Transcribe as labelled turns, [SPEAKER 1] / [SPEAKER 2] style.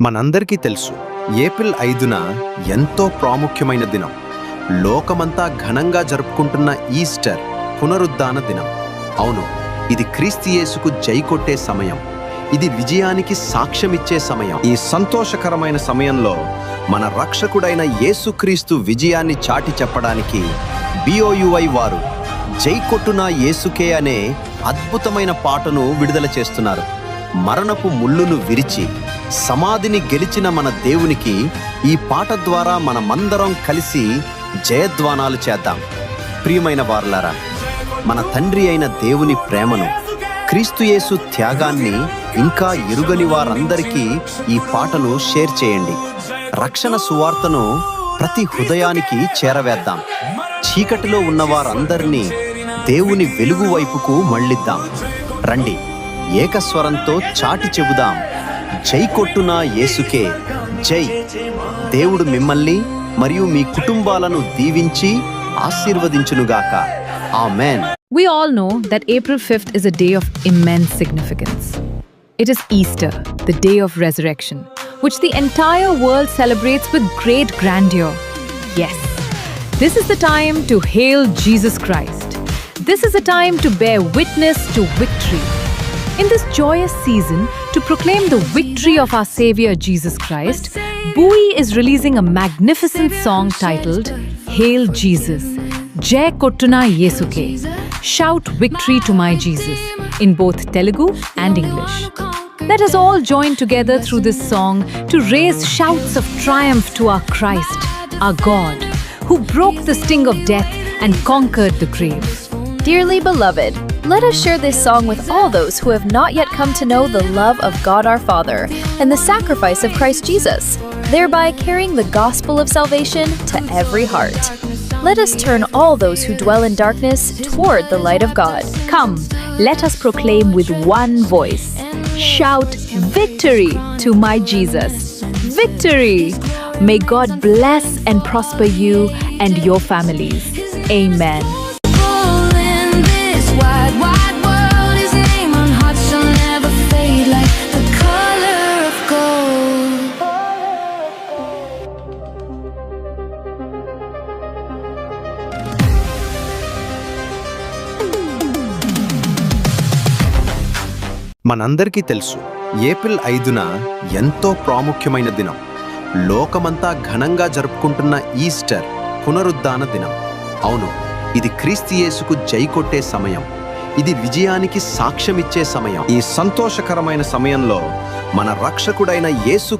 [SPEAKER 1] మనందరికీ తెలుసు, ఏప్రిల్ 5న ఎంతో ప్రాముఖ్యమైన దినం. లోకమంతా ఘనంగా జరుపుకుంటున్న ఈస్టర్ పునరుద్ధాన దినం. అవును, ఇది క్రీస్తు యేసుకు జై కొట్టే సమయం. ఇది విజయానికి సాక్ష్యమిచ్చే సమయం. ఈ సంతోషకరమైన సమయంలో మన రక్షకుడైన యేసుక్రీస్తు విజయాన్ని చాటి చెప్పడానికి BOUI వారు జై కొట్టున యేసుకే అనే అద్భుతమైన పాటను విడుదల చేస్తున్నారు. మరణపు ముళ్ళును విరిచి సమాధిని గెలిచిన మన దేవునికి ఈ పాట ద్వారా మనమందరం కలిసి జయధ్వానాలు చేద్దాం. ప్రియమైన వారలారా, మన తండ్రి అయిన దేవుని ప్రేమను, క్రీస్తు యేసు త్యాగాన్ని ఇంకా ఎరుగని వారందరికీ ఈ పాటను షేర్ చేయండి. రక్షణ సువార్తను ప్రతి హృదయానికి చేరవేద్దాం. చీకటిలో ఉన్న వారందరినీ దేవుని వెలుగు వైపుకు మళ్ళిద్దాం. రండి, ఏకస్వరంతో చాటి చెబుదాం, జై కొట్టున యేసుకే జై. దేవుడు మిమ్మల్ని మరియు మీ కుటుంబాలను దీవించి ఆశీర్వదించునుగాక. ఆమేన్.
[SPEAKER 2] We all know that April 5th is a day of immense significance. It is Easter, the day of resurrection, which the entire world celebrates with great grandeur. Yes, this is the time to hail Jesus Christ. This is a time to bear witness to victory. In this joyous season, to proclaim the victory of our Savior Jesus Christ, BOUI is releasing a magnificent song titled Hail Jesus, Jai Kottuna Yesuke. Shout victory to my Jesus in both Telugu and English. Let us all join together through this song to raise shouts of triumph to our Christ, our God, who broke the sting of death and conquered the grave.
[SPEAKER 3] Dearly beloved, let us share this song with all those who have not yet come to know the love of God our Father and the sacrifice of Christ Jesus, thereby carrying the gospel of salvation to every heart. Let us turn all those who dwell in darkness toward the light of God.
[SPEAKER 2] Come, let us proclaim with one voice. Shout victory to my Jesus. Victory! May God bless and prosper you and your families. Amen.
[SPEAKER 1] మనందరికీ తెలుసు, April 5న ఎంతో ప్రాముఖ్యమైన దినం. లోకమంతా ఘనంగా జరుపుకుంటున్న Easter పునరుద్ధాన దినం. అవును, ఇది క్రీస్తు యేసుకు జై కొట్టే సమయం. ఇది విజయానికి సాక్ష్యమిచ్చే సమయం. ఈ సంతోషకరమైన సమయంలో మన రక్షకుడైన యేసు